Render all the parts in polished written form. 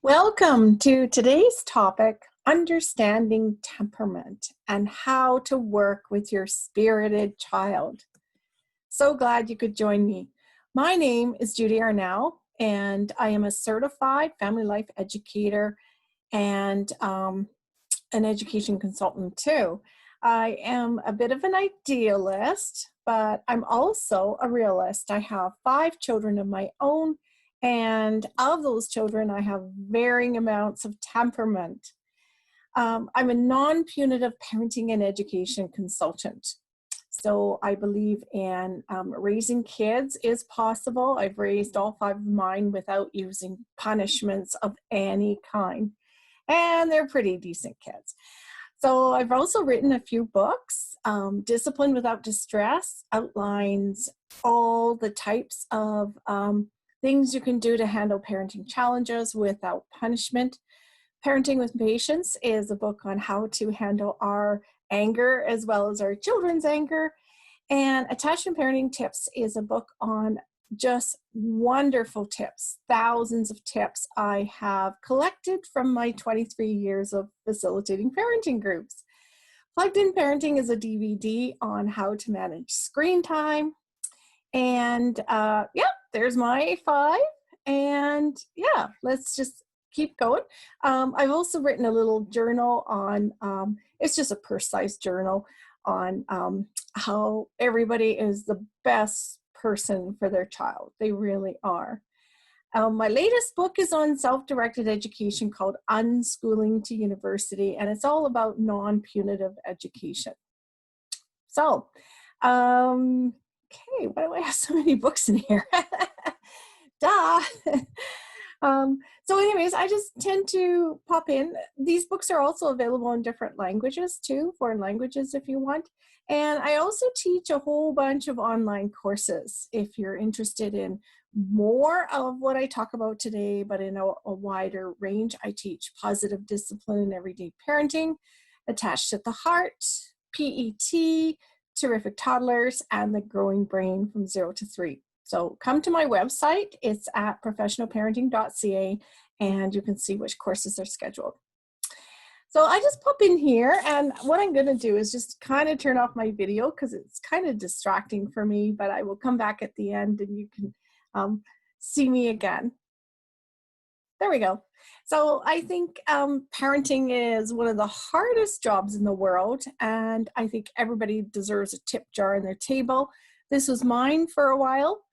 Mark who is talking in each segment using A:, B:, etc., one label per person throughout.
A: Welcome to today's topic, understanding temperament and how to work with your spirited child. So glad you could join me. My name is Judy Arnall, and I am a certified family life educator and an education consultant too. I am a bit of an idealist, but I'm also a realist. I have 5 children of my own, and of those children, I have varying amounts of temperament. I'm a non-punitive parenting and education consultant. So I believe in raising kids is possible. I've raised all 5 of mine without using punishments of any kind. And they're pretty decent kids. So I've also written a few books. Discipline Without Distress outlines all the types of things you can do to handle parenting challenges without punishment. Parenting with Patience is a book on how to handle our anger as well as our children's anger. And Attachment Parenting Tips is a book on just wonderful tips, thousands of tips I have collected from my 23 years of facilitating parenting groups. Plugged In Parenting is a DVD on how to manage screen time. And there's my 5. And yeah, let's just keep going. I've also written a little journal on, it's just a purse-sized journal on how everybody is the best person for their child. They really are. My latest book is on self-directed education called Unschooling to University, and it's all about non-punitive education. So, okay, why do I have so many books in here? Duh. So anyways, I just tend to pop in. These books are also available in different languages too, foreign languages if you want. And I also teach a whole bunch of online courses if you're interested in more of what I talk about today, but in a wider range. I teach positive discipline and everyday parenting, Attached at the Heart, PET, Terrific Toddlers, and the Growing Brain from 0 to 3. So come to my website. It's at professionalparenting.ca, and you can see which courses are scheduled. So I just pop in here, and what I'm going to do is just kind of turn off my video because it's kind of distracting for me, but I will come back at the end and you can see me again. There we go. So I think parenting is one of the hardest jobs in the world, and I think everybody deserves a tip jar on their table. This was mine for a while,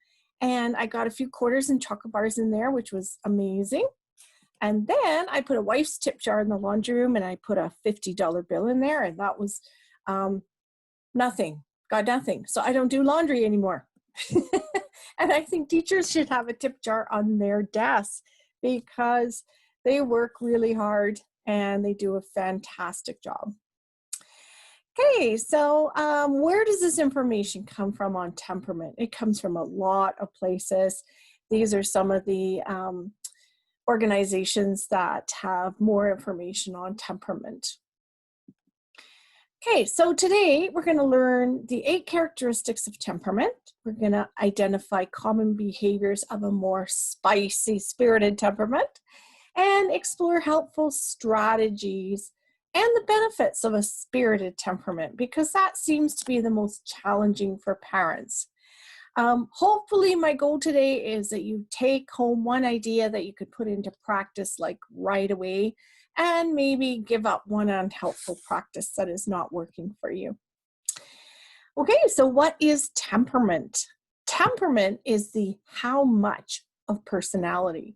A: and I got a few quarters and chocolate bars in there, which was amazing. And then I put a wife's tip jar in the laundry room, and I put a $50 bill in there, and that was nothing. Got nothing. So I don't do laundry anymore. And I think teachers should have a tip jar on their desk because they work really hard and they do a fantastic job. Okay, so where does this information come from on temperament? It comes from a lot of places. These are some of the organizations that have more information on temperament. Okay, so today we're going to learn the 8 characteristics of temperament. We're going to identify common behaviors of a more spicy, spirited temperament and explore helpful strategies and the benefits of a spirited temperament, because that seems to be the most challenging for parents. Hopefully my goal today is that you take home one idea that you could put into practice like right away, and maybe give up one unhelpful practice that is not working for you. Okay, so what is temperament? Temperament is the how much of personality.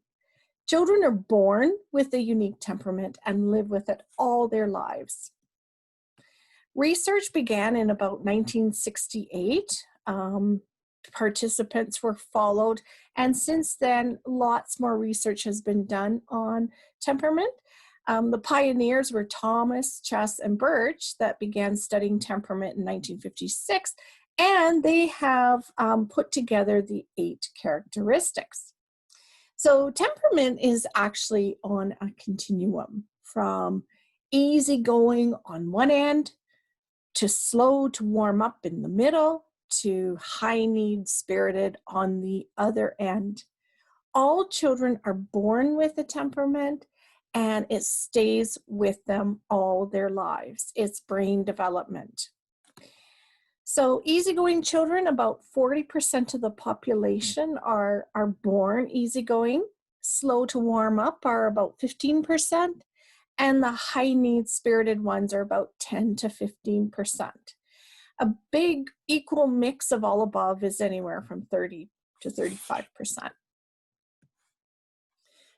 A: Children are born with a unique temperament and live with it all their lives. Research began in about 1968. Participants were followed, and since then, lots more research has been done on temperament. The pioneers were Thomas, Chess, and Birch that began studying temperament in 1956, and they have put together the 8 characteristics. So temperament is actually on a continuum from easygoing on one end to slow to warm up in the middle to high need spirited on the other end. all children are born with a temperament, and it stays with them all their lives. It's brain development. So easygoing children, about 40% of the population are born easygoing. Slow to warm up are about 15%, and the high needs spirited ones are about 10 to 15%. A big equal mix of all above is anywhere from 30 to 35%.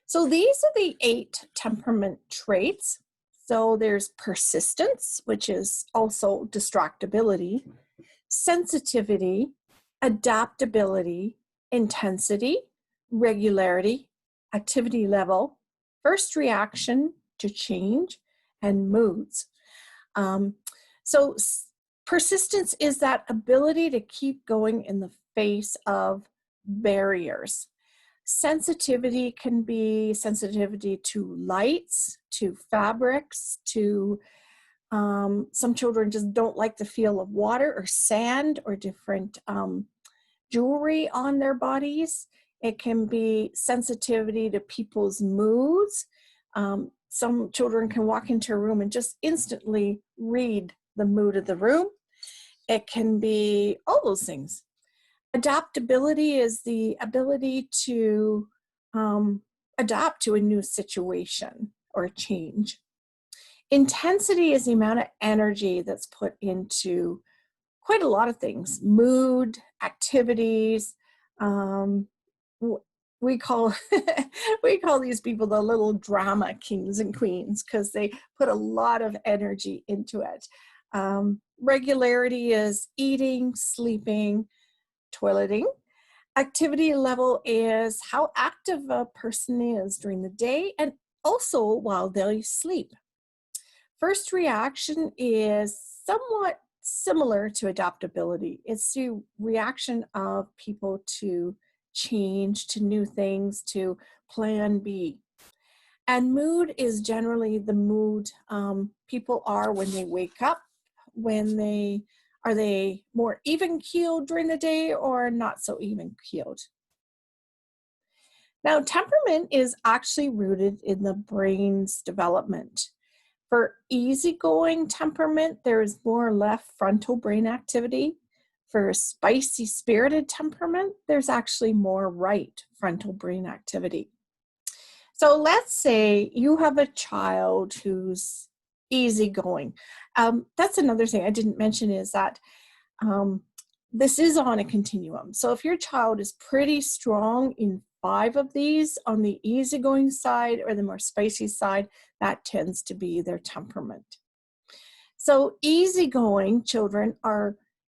A: So these are the 8 temperament traits. So there's persistence, which is also distractibility, sensitivity, adaptability, intensity, regularity, activity level, first reaction to change, and moods. So persistence is that ability to keep going in the face of barriers. Sensitivity can be sensitivity to lights, to fabrics, to some children just don't like the feel of water or sand or different jewelry on their bodies. It can be sensitivity to people's moods. Some children can walk into a room and just instantly read the mood of the room. It can be all those things. Adaptability is the ability to adapt to a new situation or change. Intensity is the amount of energy that's put into quite a lot of things, mood, activities. We call we call these people the little drama kings and queens because they put a lot of energy into it. Regularity is eating, sleeping, toileting. Activity level is how active a person is during the day and also while they sleep. First reaction is somewhat similar to adaptability. It's the reaction of people to change, to new things, to plan B. And mood is generally the mood people are when they wake up, are they more even-keeled during the day or not so even-keeled? Now, temperament is actually rooted in the brain's development. For easygoing temperament, there is more left frontal brain activity. For spicy spirited temperament, there's actually more right frontal brain activity. So let's say you have a child who's easygoing. That's another thing I didn't mention is that this is on a continuum. So if your child is pretty strong in 5 of these on the easygoing side or the more spicy side, that tends to be their temperament. So easygoing children are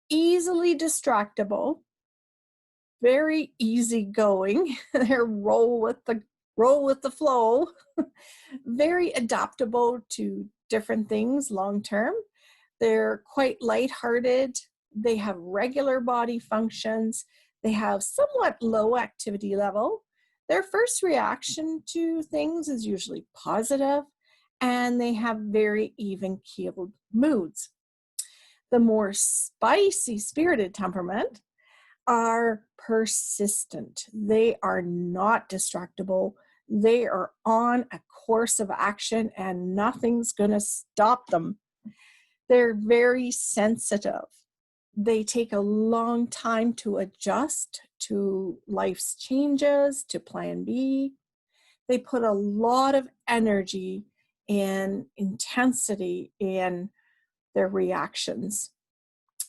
A: easily distractible, very easygoing. They're roll with the flow, very adaptable to different things long term. They're quite lighthearted. They have regular body functions. They have somewhat low activity level. Their first reaction to things is usually positive, and they have very even-keeled moods. The more spicy spirited temperament are persistent. They are not distractible. They are on a course of action and nothing's going to stop them. They're very sensitive. They take a long time to adjust to life's changes, to plan B. They put a lot of energy and intensity in their reactions.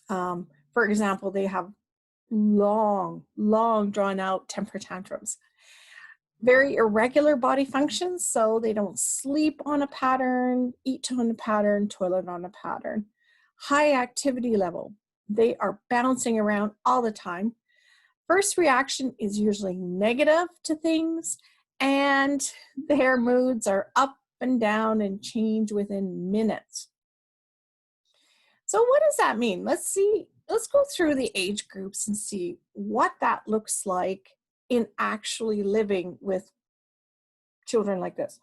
A: For example, they have long drawn out temper tantrums. Very irregular body functions, so they don't sleep on a pattern, eat on a pattern, toilet on a pattern. High activity level. They are bouncing around all the time. First reaction is usually negative to things, and their moods are up and down and change within minutes. So what does that mean? Let's go through the age groups and see what that looks like in actually living with children like this.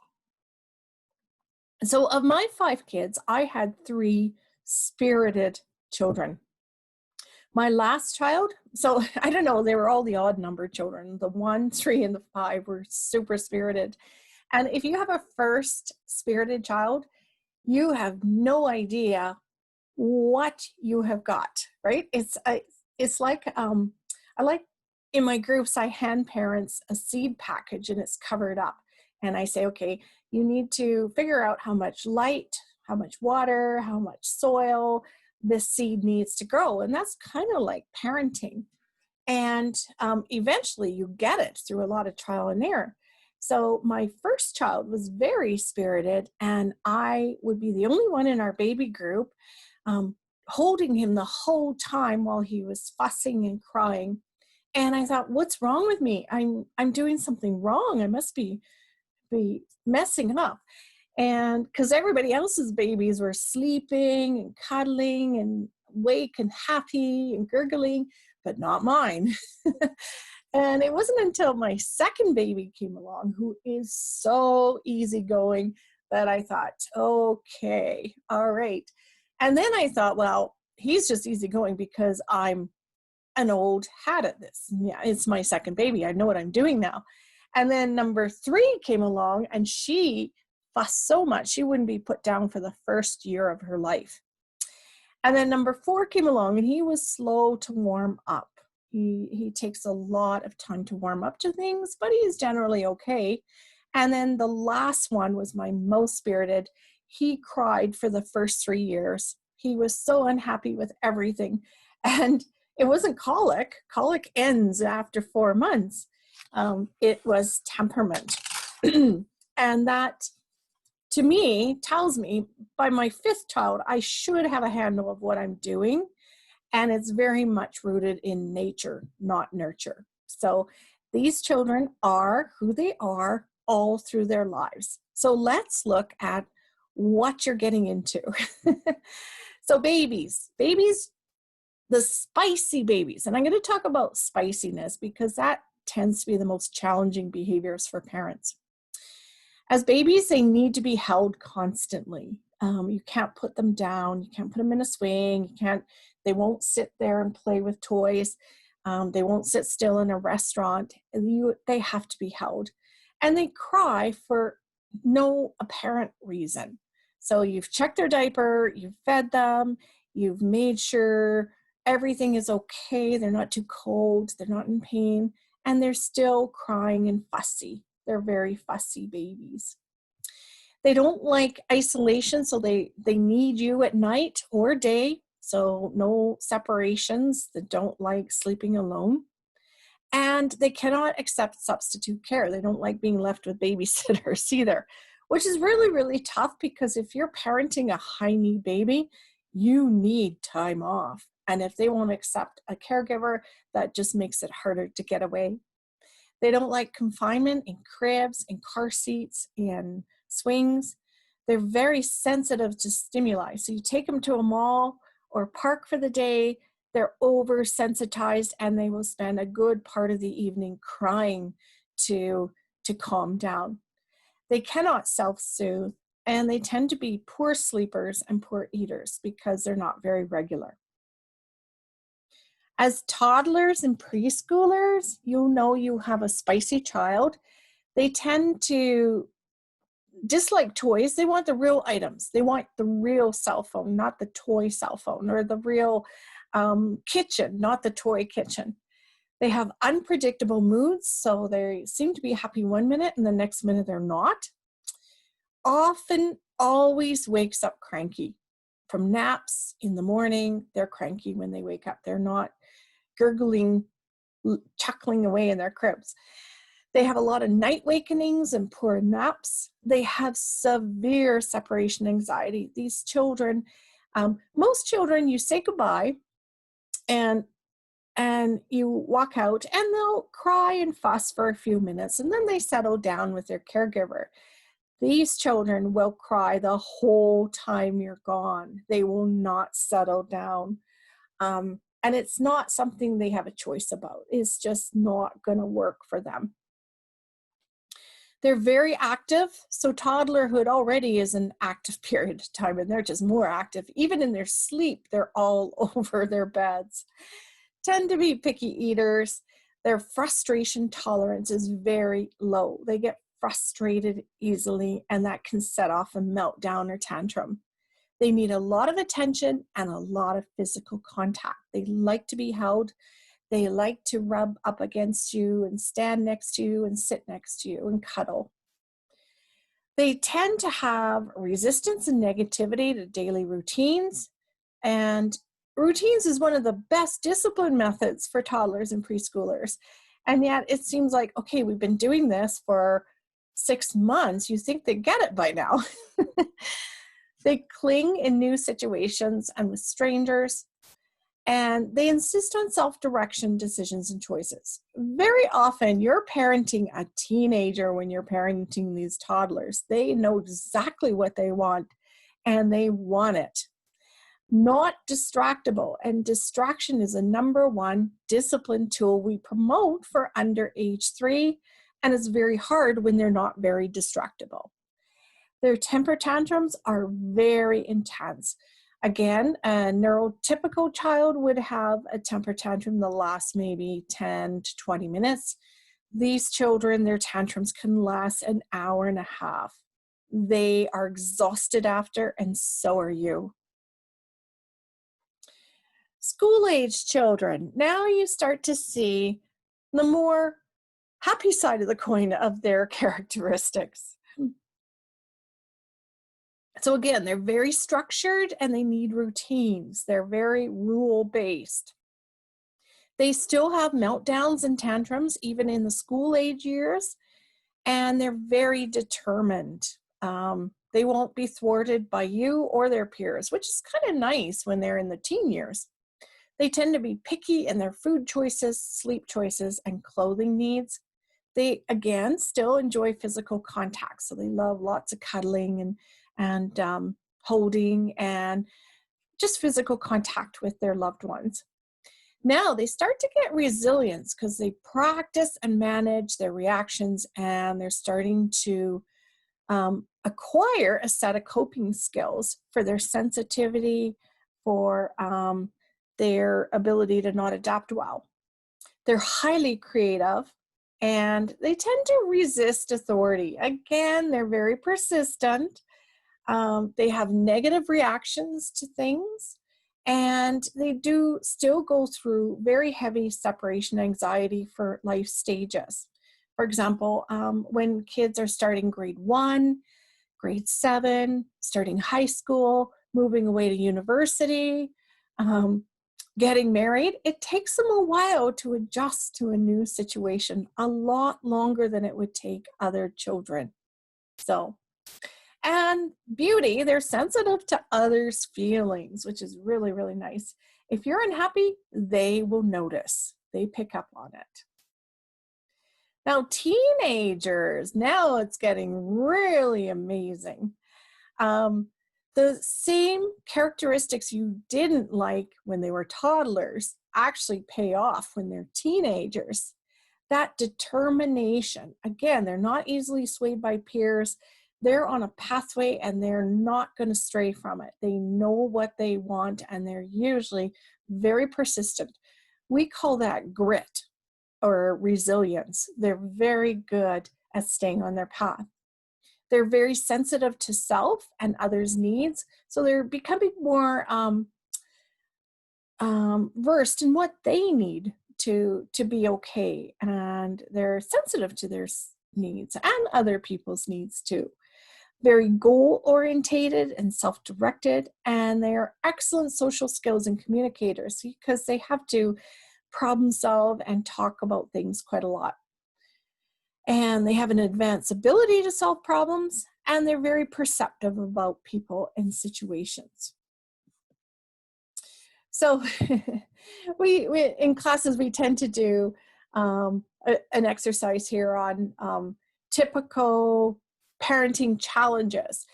A: So of my 5 kids, I had 3 spirited children. My last child, so I don't know, they were all the odd number children. The 1, 3, and the 5 were super spirited. And if you have a first spirited child, you have no idea what you have got, right? It's like, I like in my groups, I hand parents a seed package and it's covered up. And I say, okay, you need to figure out how much light, how much water, how much soil this seed needs to grow. And that's kind of like parenting. And eventually you get it through a lot of trial and error. So my first child was very spirited, and I would be the only one in our baby group holding him the whole time while he was fussing and crying. And I thought, what's wrong with me? I'm doing something wrong. I must be messing up. And because everybody else's babies were sleeping and cuddling and awake and happy and gurgling, but not mine. And it wasn't until my second baby came along, who is so easygoing, that I thought, okay, all right. And then I thought, well, he's just easygoing because I'm an old hat at this. Yeah, it's my second baby. I know what I'm doing now. And then number 3 came along, and she fussed so much she wouldn't be put down for the first year of her life. And then number 4 came along, and he was slow to warm up. He takes a lot of time to warm up to things, but he's generally okay. And then the last one was my most spirited. He cried for the first 3 years. He was so unhappy with everything. And it wasn't colic. Colic ends after 4 months. It was temperament. And that, to me, tells me by my 5th child, I should have a handle of what I'm doing. And it's very much rooted in nature, not nurture. So these children are who they are all through their lives. So let's look at what you're getting into. So babies, the spicy babies. And I'm going to talk about spiciness because that tends to be the most challenging behaviors for parents. As babies, they need to be held constantly. You can't put them down. You can't put them in a swing. They won't sit there and play with toys. They won't sit still in a restaurant. They have to be held. And they cry for no apparent reason. So you've checked their diaper, you've fed them, you've made sure everything is okay. They're not too cold. They're not in pain. And they're still crying and fussy. They're very fussy babies. They don't like isolation, so they need you at night or day, so no separations. They don't like sleeping alone. And they cannot accept substitute care. They don't like being left with babysitters either, which is really, really tough because if you're parenting a high-need baby, you need time off. And if they won't accept a caregiver, that just makes it harder to get away. They don't like confinement in cribs, in car seats, in swings. They're very sensitive to stimuli. So you take them to a mall or park for the day, they're oversensitized and they will spend a good part of the evening crying to calm down. They cannot self-soothe, and they tend to be poor sleepers and poor eaters because they're not very regular. As toddlers and preschoolers, you know you have a spicy child. They tend to dislike toys. They want the real items. They want the real cell phone, not the toy cell phone, or the real kitchen, not the toy kitchen. They have unpredictable moods, so they seem to be happy one minute and the next minute they're not. Often, always wakes up cranky. From naps in the morning, they're cranky when they wake up. They're not gurgling, chuckling away in their cribs. They have a lot of night wakenings and poor naps. They have severe separation anxiety. These children, most children, you say goodbye and you walk out and they'll cry and fuss for a few minutes and then they settle down with their caregiver. These children will cry the whole time you're gone. They will not settle down. And it's not something they have a choice about. It's just not going to work for them. They're very active. So toddlerhood already is an active period of time, and they're just more active. Even in their sleep, they're all over their beds. Tend to be picky eaters. Their frustration tolerance is very low. They get frustrated easily, and that can set off a meltdown or tantrum. They need a lot of attention and a lot of physical contact. They like to be held. They like to rub up against you and stand next to you and sit next to you and cuddle. They tend to have resistance and negativity to daily routines. And routines is one of the best discipline methods for toddlers and preschoolers. And yet it seems like, okay, we've been doing this for 6 months. You think they get it by now. They cling in new situations and with strangers. And they insist on self-direction, decisions, and choices. Very often, you're parenting a teenager when you're parenting these toddlers. They know exactly what they want, and they want it. Not distractible, and distraction is a #1 discipline tool we promote for under age 3, and it's very hard when they're not very distractible. Their temper tantrums are very intense. Again, a neurotypical child would have a temper tantrum that lasts maybe 10 to 20 minutes. These children, their tantrums can last an hour and a half. They are exhausted after, and so are you. School-age children, now you start to see the more happy side of the coin of their characteristics. So again, they're very structured and they need routines. They're very rule-based. They still have meltdowns and tantrums even in the school age years, and they're very determined. They won't be thwarted by you or their peers, which is kind of nice when they're in the teen years. They tend to be picky in their food choices, sleep choices, and clothing needs. They, again, still enjoy physical contact, so they love lots of cuddling and holding and just physical contact with their loved ones. Now they start to get resilience because they practice and manage their reactions, and they're starting to acquire a set of coping skills for their sensitivity, for their ability to not adapt well. They're highly creative, and they tend to resist authority. Again, they're very persistent. They have negative reactions to things, and they do still go through very heavy separation anxiety for life stages. For example, when kids are starting grade 1, grade 7, starting high school, moving away to university, getting married, it takes them a while to adjust to a new situation, a lot longer than it would take other children. And beauty, they're sensitive to others' feelings, which is really, really nice. If you're unhappy, they will notice. They pick up on it. Now, teenagers, now it's getting really amazing. The same characteristics you didn't like when they were toddlers actually pay off when they're teenagers. That determination, again, they're not easily swayed by peers. They're on a pathway and they're not going to stray from it. They know what they want and they're usually very persistent. We call that grit or resilience. They're very good at staying on their path. They're very sensitive to self and others' needs. So they're becoming more versed in what they need to be okay. And they're sensitive to their needs and other people's needs too. Very goal-orientated and self-directed, and they are excellent social skills and communicators because they have to problem solve and talk about things quite a lot. And they have an advanced ability to solve problems, and they're very perceptive about people and situations. So we in classes, we tend to do an exercise here on typical parenting challenges.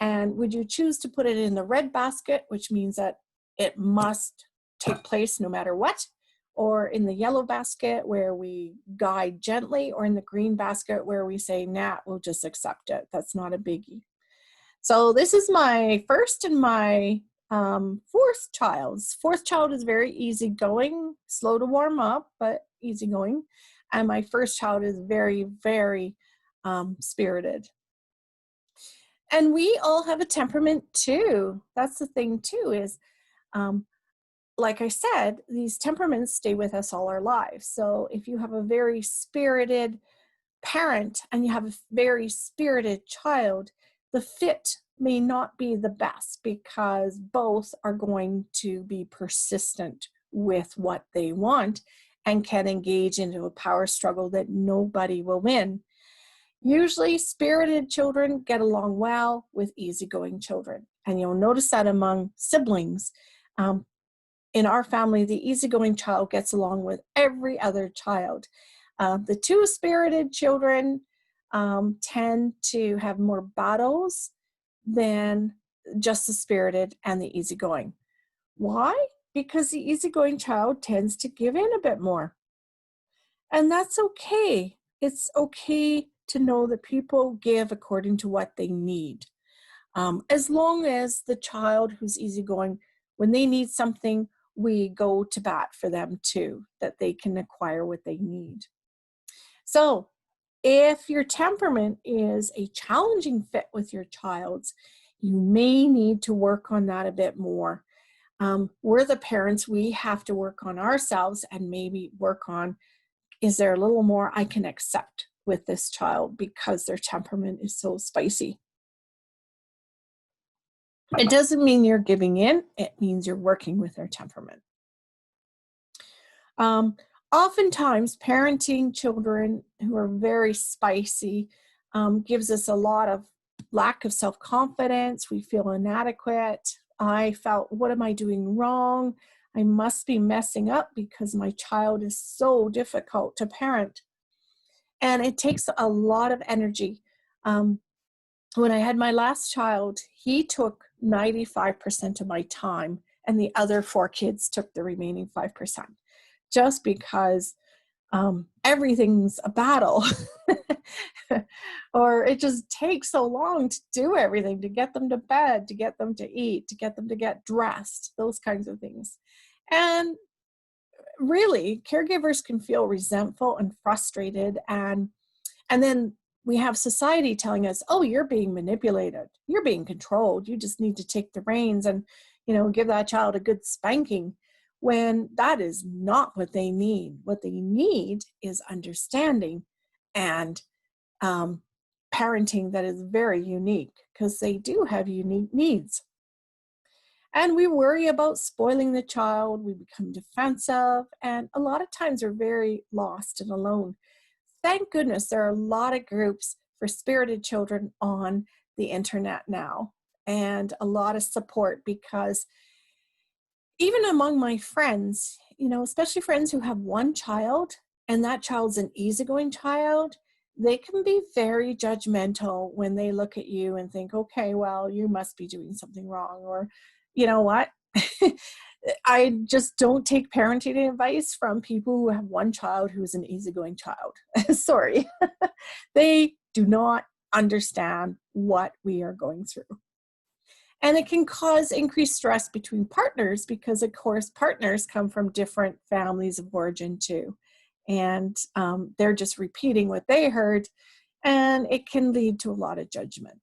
A: And would you choose to put it in the red basket, which means that it must take place no matter what, or in the yellow basket where we guide gently, or in the green basket where we say, nah, we'll just accept it. That's not a biggie. So this is my first and my fourth child. Fourth child is very easygoing, slow to warm up, but easygoing. And my first child is very, very spirited. And we all have a temperament too. That's the thing too, is like I said, these temperaments stay with us all our lives. So if you have a very spirited parent and you have a very spirited child, the fit may not be the best because both are going to be persistent with what they want and can engage into a power struggle that nobody will win. Usually spirited children get along well with easygoing children. And you'll notice that among siblings. In our family, the easygoing child gets along with every other child. The two spirited children tend to have more battles than just the spirited and the easygoing. Why? Because the easygoing child tends to give in a bit more. And that's okay. It's okay to know that people give according to what they need. As long as the child who's easygoing, when they need something, we go to bat for them too, that they can acquire what they need. So if your temperament is a challenging fit with your child's, you may need to work on that a bit more. We're the parents, we have to work on ourselves and maybe work on, is there a little more I can accept with this child because their temperament is so spicy? It doesn't mean you're giving in, it means you're working with their temperament. Oftentimes, parenting children who are very spicy gives us a lot of lack of self-confidence. We feel inadequate. I felt, what am I doing wrong? I must be messing up because my child is so difficult to parent. And it takes a lot of energy. When I had my last child, he took 95% of my time, and the other 4 kids took the remaining 5%, just because everything's a battle. Or it just takes so long to do everything, to get them to bed, to get them to eat, to get them to get dressed, those kinds of things. And really, caregivers can feel resentful and frustrated, and then we have society telling us, oh, you're being manipulated, you're being controlled, you just need to take the reins and, give that child a good spanking, when that is not what they need. What they need is understanding and parenting that is very unique, because they do have unique needs. And we worry about spoiling the child, we become defensive, and a lot of times we're very lost and alone. Thank goodness there are a lot of groups for spirited children on the internet now, and a lot of support, because even among my friends, especially friends who have one child and that child's an easygoing child, they can be very judgmental when they look at you and think, okay, well, you must be doing something wrong, or you know what? I just don't take parenting advice from people who have one child who's an easygoing child. Sorry. They do not understand what we are going through. And it can cause increased stress between partners because, of course, partners come from different families of origin too. And they're just repeating what they heard, and it can lead to a lot of judgment.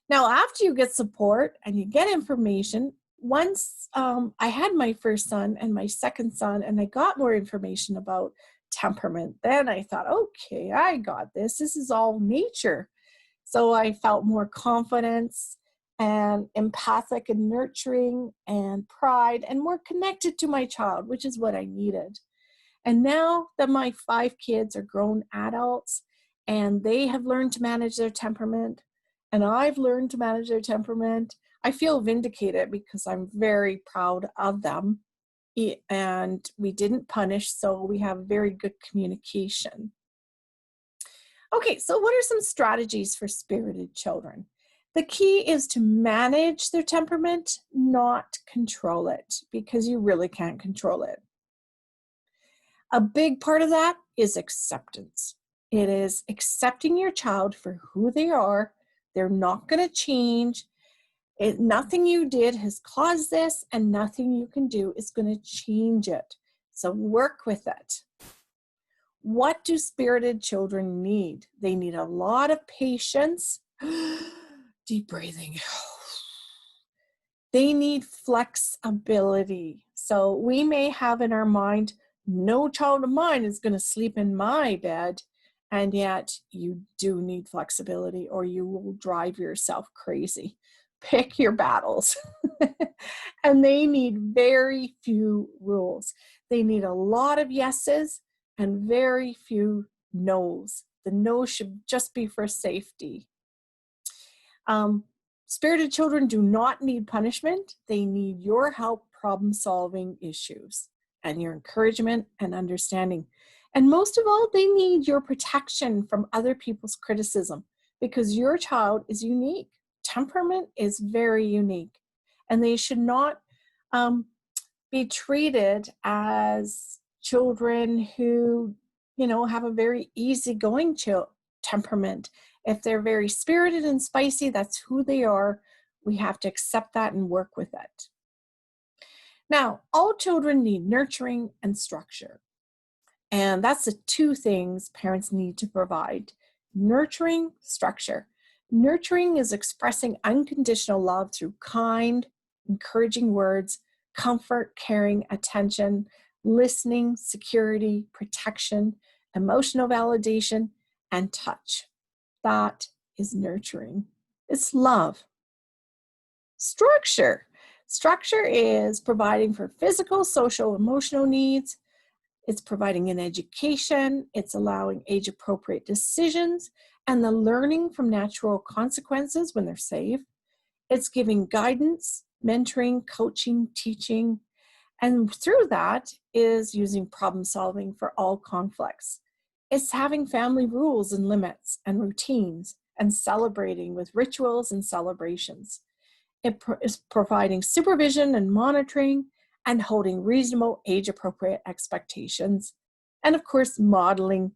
A: Now, after you get support and you get information, once I had my first son and my second son, and I got more information about temperament, then I thought, okay, I got this. This is all nature. So I felt more confidence and empathic and nurturing and pride and more connected to my child, which is what I needed. And now that my 5 kids are grown adults and they have learned to manage their temperament, and I've learned to manage their temperament, I feel vindicated because I'm very proud of them. And we didn't punish, so we have very good communication. Okay, so what are some strategies for spirited children? The key is to manage their temperament, not control it, because you really can't control it. A big part of that is acceptance. It is accepting your child for who they are. They're not going to change. Nothing you did has caused this, and nothing you can do is going to change it. So work with it. What do spirited children need? They need a lot of patience. Deep breathing. They need flexibility. So we may have in our mind, no child of mine is going to sleep in my bed. And yet you do need flexibility, or you will drive yourself crazy. Pick your battles. And they need very few rules. They need a lot of yeses and very few no's. The no should just be for safety. Spirited children do not need punishment. They need your help problem-solving issues and your encouragement and understanding. And most of all, they need your protection from other people's criticism, because your child is unique. Temperament is very unique, and they should not be treated as children who, have a very easygoing temperament. If they're very spirited and spicy, that's who they are. We have to accept that and work with it. Now, all children need nurturing and structure. And that's the two things parents need to provide: nurturing, structure. Nurturing is expressing unconditional love through kind, encouraging words, comfort, caring, attention, listening, security, protection, emotional validation, and touch. That is nurturing. It's love. Structure. Structure is providing for physical, social, emotional needs. It's providing an education. It's allowing age-appropriate decisions and the learning from natural consequences when they're safe. It's giving guidance, mentoring, coaching, teaching, and through that is using problem solving for all conflicts. It's having family rules and limits and routines and celebrating with rituals and celebrations. It is providing supervision and monitoring and holding reasonable age-appropriate expectations. And of course, modeling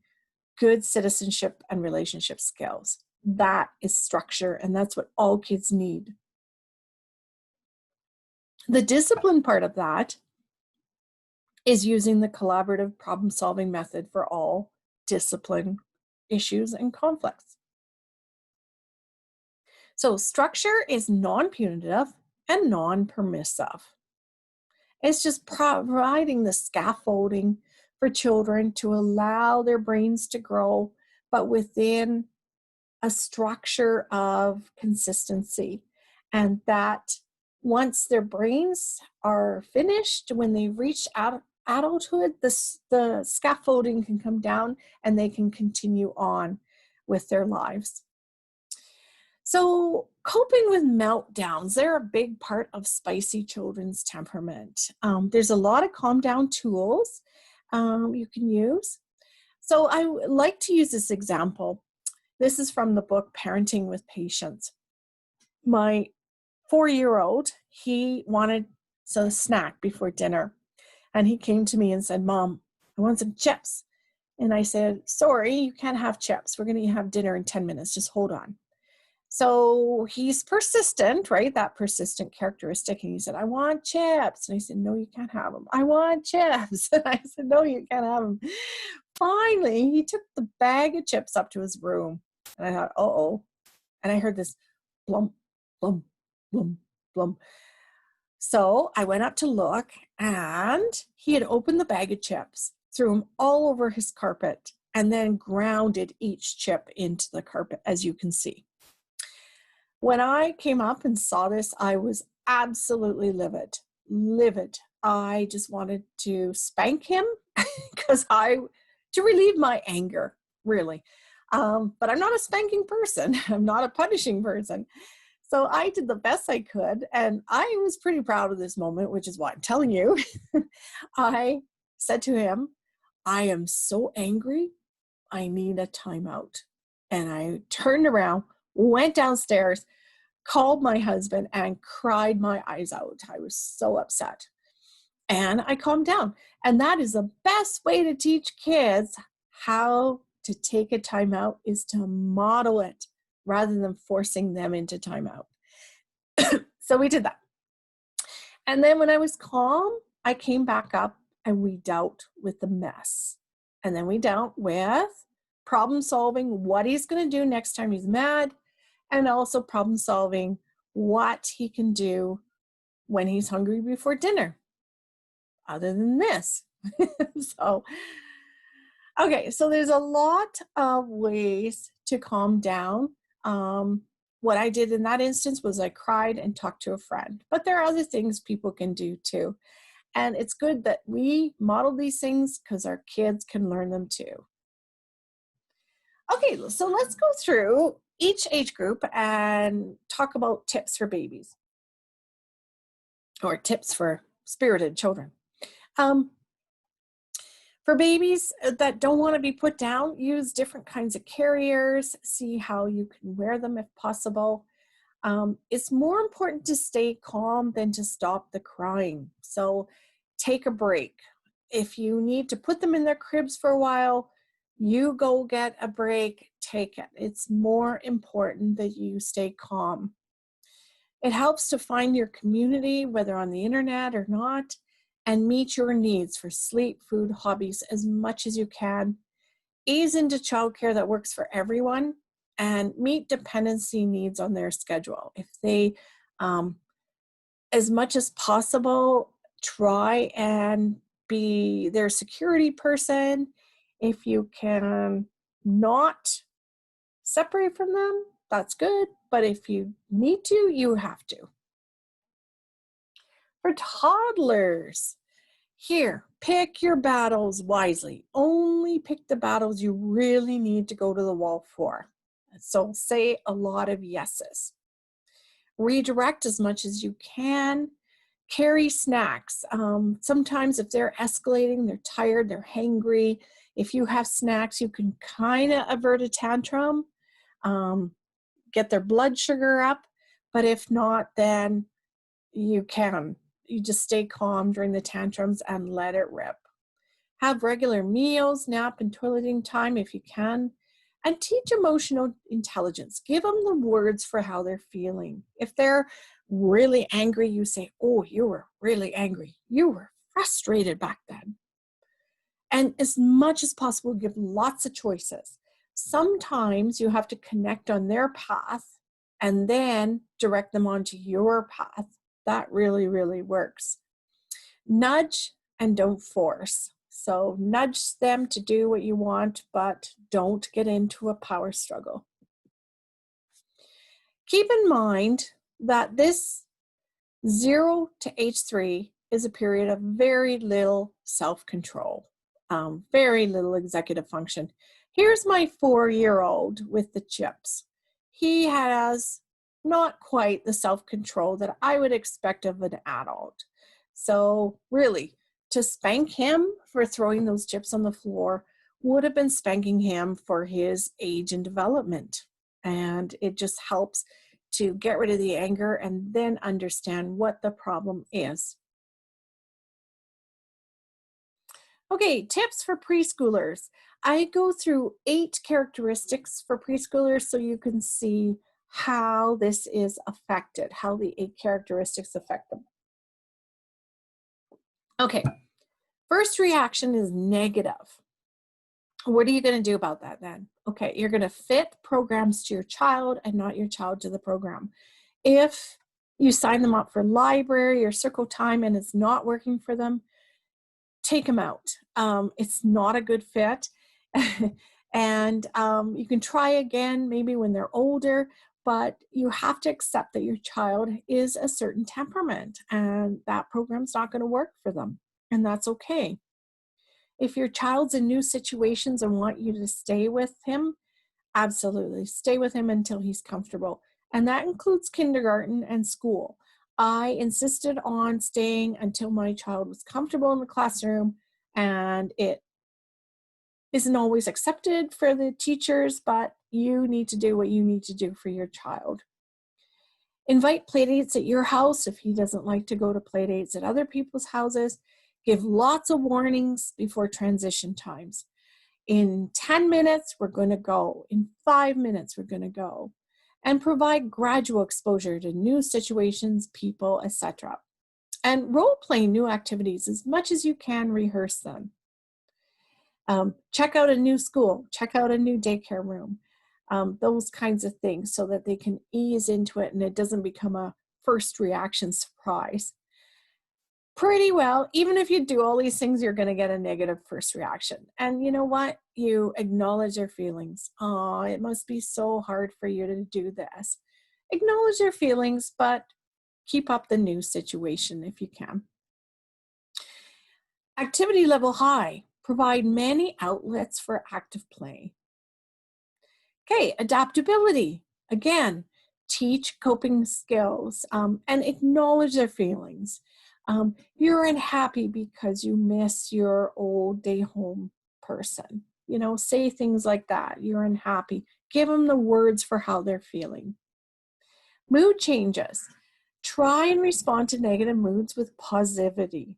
A: good citizenship and relationship skills. That is structure, and that's what all kids need. The discipline part of that is using the collaborative problem-solving method for all discipline issues and conflicts. So structure is non-punitive and non-permissive. It's just providing the scaffolding for children to allow their brains to grow, but within a structure of consistency. And that once their brains are finished, when they've reached adulthood, the scaffolding can come down and they can continue on with their lives. So coping with meltdowns, they're a big part of spicy children's temperament. There's a lot of calm down tools you can use. So I like to use this example. This is from the book Parenting with Patience. My 4-year-old, he wanted some snack before dinner. And he came to me and said, "Mom, I want some chips." And I said, "Sorry, you can't have chips. We're going to have dinner in 10 minutes. Just hold on." So he's persistent, right? That persistent characteristic. And he said, "I want chips." And I said, "No, you can't have them." "I want chips." And I said, "No, you can't have them." Finally, he took the bag of chips up to his room. And I thought, uh-oh. And I heard this blum, blum, blum, blum. So I went up to look, and he had opened the bag of chips, threw them all over his carpet, and then grounded each chip into the carpet, as you can see. When I came up and saw this, I was absolutely livid. I just wanted to spank him to relieve my anger, really. But I'm not a spanking person. I'm not a punishing person. So I did the best I could, and I was pretty proud of this moment, which is why I'm telling you. I said to him, "I am so angry, I need a timeout." And I turned around, went downstairs, called my husband, and cried my eyes out. I was so upset. and I calmed down. And that is the best way to teach kids how to take a timeout, is to model it rather than forcing them into timeout. So we did that. And then when I was calm, I came back up and we dealt with the mess. And then we dealt with problem solving, what he's going to do next time he's mad, and also problem solving what he can do when he's hungry before dinner, other than this. So there's a lot of ways to calm down. What I did in that instance was I cried and talked to a friend, but there are other things people can do too. And it's good that we model these things because our kids can learn them too. Okay, so let's go through each age group and talk about tips for babies, or tips for spirited children. For babies that don't want to be put down, use different kinds of carriers, see how you can wear them if possible. It's more important to stay calm than to stop the crying. So take a break. If you need to put them in their cribs for a while, you go get a break, take it. It's more important that you stay calm. It helps to find your community, whether on the internet or not, and meet your needs for sleep, food, hobbies as much as you can. Ease into childcare that works for everyone, and meet dependency needs on their schedule. If they, as much as possible, try and be their security person. If you can not separate from them, that's good. But if you need to, you have to. For toddlers, here, pick your battles wisely. Only pick the battles you really need to go to the wall for. So say a lot of yeses. Redirect as much as you can. Carry snacks. Sometimes if they're escalating, they're tired, they're hangry. If you have snacks, you can kind of avert a tantrum, get their blood sugar up. But if not, then you just stay calm during the tantrums and let it rip. Have regular meals, nap and toileting time if you can, and teach emotional intelligence. Give them the words for how they're feeling. If they're really angry, you say, "Oh, you were really angry. You were frustrated back then." And as much as possible, give lots of choices. Sometimes you have to connect on their path and then direct them onto your path. That really, really works. Nudge and don't force. So nudge them to do what you want, but don't get into a power struggle. Keep in mind that this 0 to age 3 is a period of very little self-control, very little executive function. Here's my 4-year-old with the chips. He has not quite the self-control that I would expect of an adult. So really, to spank him for throwing those chips on the floor would have been spanking him for his age and development. And it just helps to get rid of the anger and then understand what the problem is. Okay, tips for preschoolers. I go through 8 characteristics for preschoolers so you can see how this is affected, how the 8 characteristics affect them. Okay, first reaction is negative. What are you going to do about that then? Okay, you're going to fit programs to your child and not your child to the program. If you sign them up for library or circle time and it's not working for them, take them out. It's not a good fit. And you can try again maybe when they're older, but you have to accept that your child is a certain temperament and that program's not going to work for them, and that's okay. If your child's in new situations and want you to stay with him, absolutely stay with him until he's comfortable. And that includes kindergarten and school. I insisted on staying until my child was comfortable in the classroom, and it isn't always accepted for the teachers, but you need to do what you need to do for your child. Invite playdates at your house if he doesn't like to go to playdates at other people's houses. Give lots of warnings before transition times. In 10 minutes, we're going to go. In 5 minutes, we're going to go. And provide gradual exposure to new situations, people, etc. And role-play new activities as much as you can, rehearse them. Check out a new school, check out a new daycare room, those kinds of things so that they can ease into it and it doesn't become a first reaction surprise. Pretty well, even if you do all these things, you're going to get a negative first reaction. And you know what? You acknowledge their feelings. Oh, it must be so hard for you to do this. Acknowledge their feelings, but keep up the new situation if you can. Activity level high. Provide many outlets for active play. Okay, adaptability. Again, teach coping skills and acknowledge their feelings. You're unhappy because you miss your old day home person. You know, say things like that. You're unhappy. Give them the words for how they're feeling. Mood changes. Try and respond to negative moods with positivity.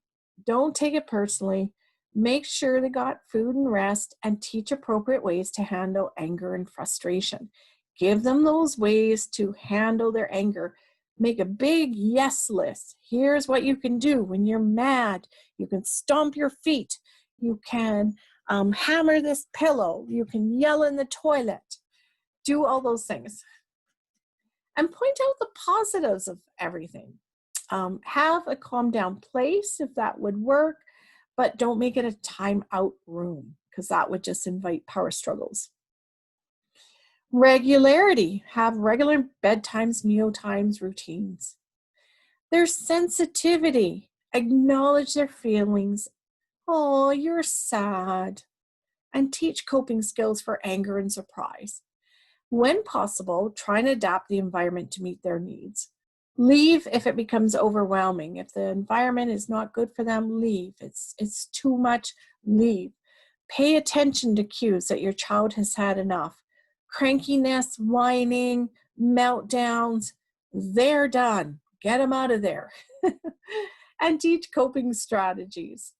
A: Don't take it personally. Make sure they got food and rest and teach appropriate ways to handle anger and frustration. Give them those ways to handle their anger. Make a big yes list. Here's what you can do when you're mad. You can stomp your feet. You can hammer this pillow. You can yell in the toilet. Do all those things. And point out the positives of everything. Have a calm down place if that would work, but don't make it a timeout room because that would just invite power struggles. Regularity. Have regular bedtimes, meal times, routines. Their sensitivity. Acknowledge their feelings. Oh, you're sad. And teach coping skills for anger and surprise. When possible, try and adapt the environment to meet their needs. Leave if it becomes overwhelming. If the environment is not good for them, leave. It's too much, leave. Pay attention to cues that your child has had enough. Crankiness, whining, meltdowns, they're done. Get them out of there. And teach coping strategies.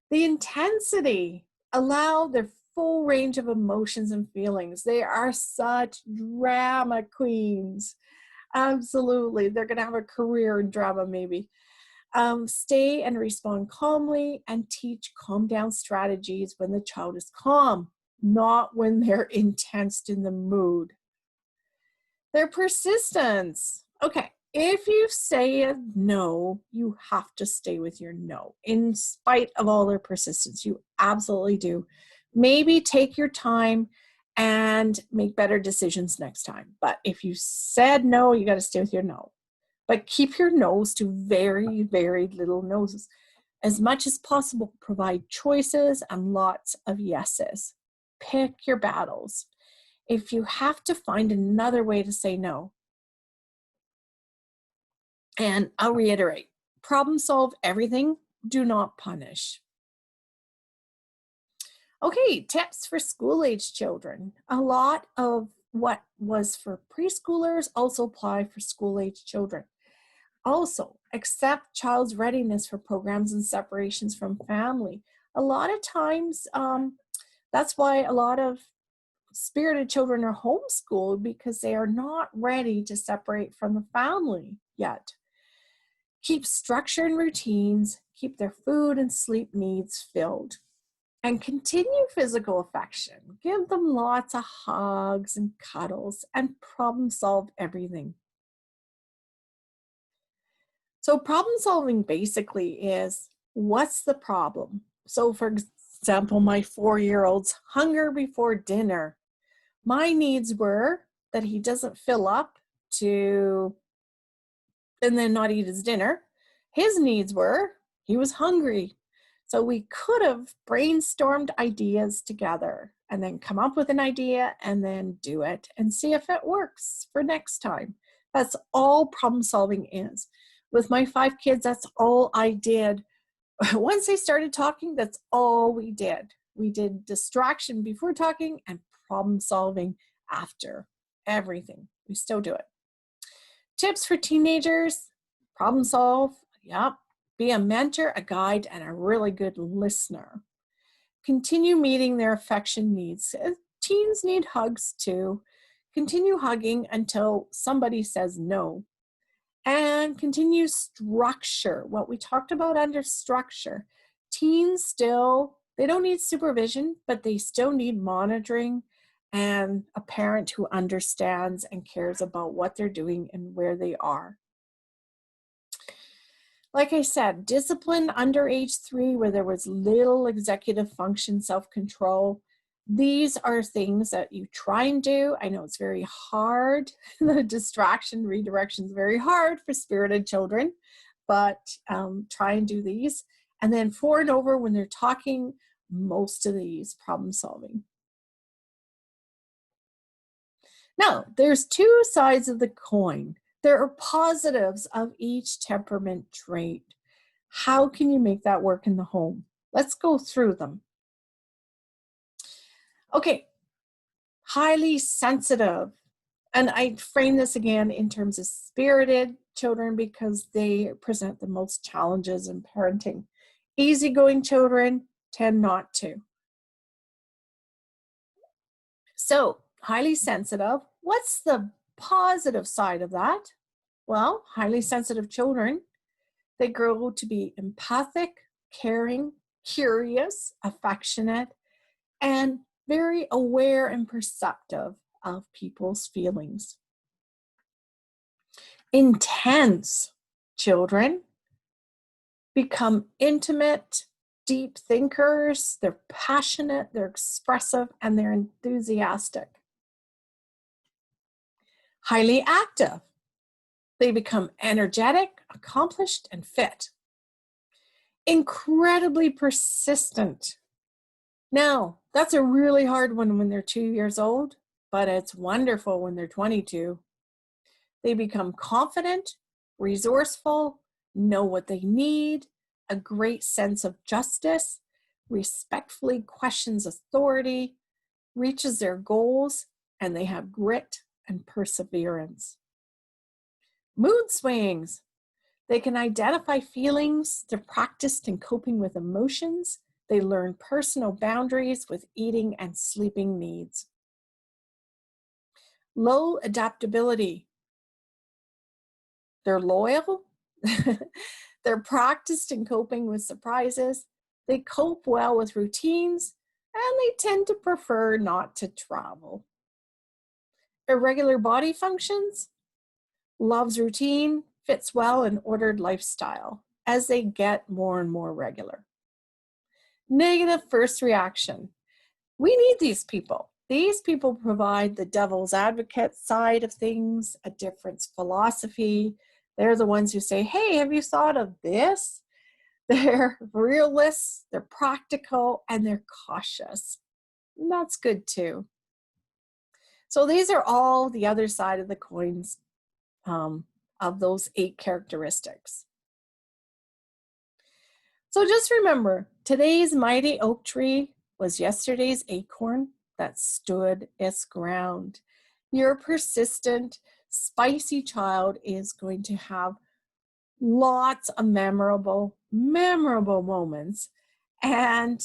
A: The intensity. Allow their full range of emotions and feelings. They are such drama queens. Absolutely. They're going to have a career in drama maybe. Stay and respond calmly and teach calm down strategies when the child is calm, not when they're intense in the mood. Their persistence. Okay, if you say a no, you have to stay with your no in spite of all their persistence. You absolutely do. Maybe take your time and make better decisions next time. But if you said no, you got to stay with your no. But keep your no's to very, very little no's. As much as possible, provide choices and lots of yeses. Pick your battles. If you have to find another way to say no, and I'll reiterate, problem solve everything, do not punish. Okay, tips for school-age children. A lot of what was for preschoolers also apply for school-age children. Also, accept child's readiness for programs and separations from family. A lot of times, that's why a lot of spirited children are homeschooled because they are not ready to separate from the family yet. Keep structure and routines, keep their food and sleep needs filled. And continue physical affection. Give them lots of hugs and cuddles and problem solve everything. So problem solving basically is, what's the problem? So for example, my 4-year-old's hunger before dinner. My needs were that he doesn't fill up and then not eat his dinner. His needs were, he was hungry. So we could have brainstormed ideas together and then come up with an idea and then do it and see if it works for next time. That's all problem solving is. With my 5 kids, that's all I did. Once they started talking, that's all we did. We did distraction before talking and problem solving after. Everything. We still do it. Tips for teenagers, problem solve. Yep. Be a mentor, a guide, and a really good listener. Continue meeting their affection needs. Teens need hugs too. Continue hugging until somebody says no. And continue structure. What we talked about under structure. Teens still, they don't need supervision, but they still need monitoring and a parent who understands and cares about what they're doing and where they are. Like I said, discipline under age 3 where there was little executive function, self-control. These are things that you try and do. I know it's very hard. The distraction, redirection is very hard for spirited children, but try and do these. And then 4 and over when they're talking, most of these problem solving. Now, there's 2 sides of the coin. There are positives of each temperament trait. How can you make that work in the home? Let's go through them. Okay, highly sensitive. And I frame this again in terms of spirited children because they present the most challenges in parenting. Easygoing children tend not to. So, highly sensitive. What's the positive side of that? Well, highly sensitive children, they grow to be empathic, caring, curious, affectionate, and very aware and perceptive of people's feelings. Intense children become intimate, deep thinkers. They're passionate, they're expressive, and they're enthusiastic. Highly active. They become energetic, accomplished, and fit. Incredibly persistent. Now, that's a really hard one when they're 2 years old, but it's wonderful when they're 22. They become confident, resourceful, know what they need, a great sense of justice, respectfully questions authority, reaches their goals, and they have grit and perseverance. Mood swings. They can identify feelings. They're practiced in coping with emotions. They learn personal boundaries with eating and sleeping needs. Low adaptability. They're loyal. They're practiced in coping with surprises. They cope well with routines, and they tend to prefer not to travel. Irregular body functions. Loves routine, fits well in ordered lifestyle as they get more and more regular. Negative first reaction. We need these people. These people provide the devil's advocate side of things, a different philosophy. They're the ones who say, hey, have you thought of this? They're realists, they're practical, and they're cautious. And that's good too. So these are all the other side of the coins of those 8 characteristics. So just remember, today's mighty oak tree was yesterday's acorn that stood its ground. Your persistent, spicy child is going to have lots of memorable moments, and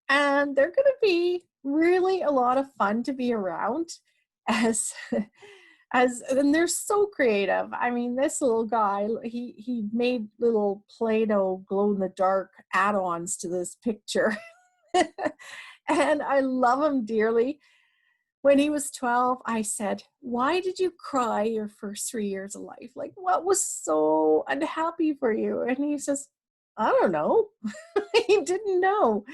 A: they're going to be really a lot of fun to be around and they're so creative. I mean, this little guy, he made little Play-Doh glow-in-the-dark add-ons to this picture. And I love him dearly. When he was 12, I said, why did you cry your first 3 years of life? Like, what was so unhappy for you? And he says, I don't know. He didn't know.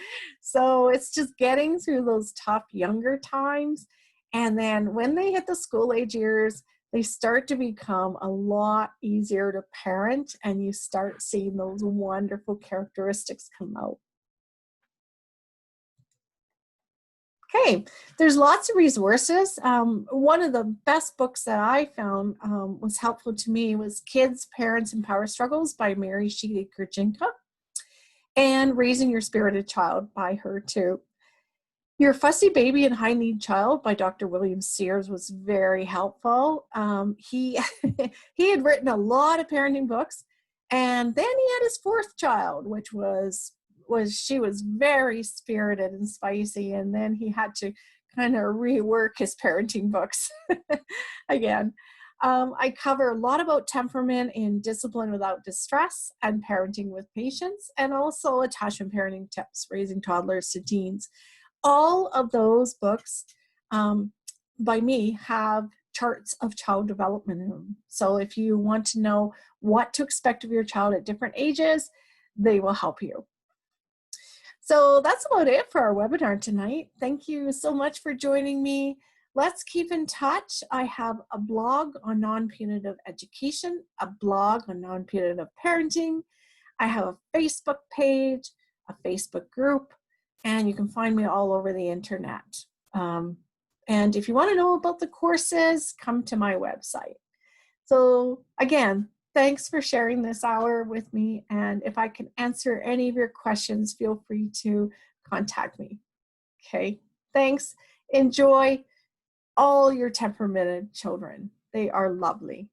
A: So it's just getting through those tough younger times. And then when they hit the school age years, they start to become a lot easier to parent, and you start seeing those wonderful characteristics come out. Okay, there's lots of resources. One of the best books that I found was helpful to me was Kids, Parents, and Power Struggles by Mary Sheedy Kurchinka, and Raising Your Spirited Child by her too. Your Fussy Baby and High Need Child by Dr. William Sears was very helpful. He had written a lot of parenting books, And then he had his fourth child, which she was very spirited and spicy. And then he had to kind of rework his parenting books again. I cover a lot about temperament in Discipline Without Distress and Parenting with Patience, and also attachment parenting tips, raising toddlers to teens. All of those books by me have charts of child development in them. So if you want to know what to expect of your child at different ages, they will help you. So that's about it for our webinar tonight. Thank you so much for joining me. Let's keep in touch. I have a blog on non-punitive education, a blog on non-punitive parenting. I have a Facebook page, a Facebook group, and you can find me all over the internet. And if you want to know about the courses, come to my website. So again, thanks for sharing this hour with me. And if I can answer any of your questions, feel free to contact me. Okay, thanks. Enjoy all your temperamented children. They are lovely.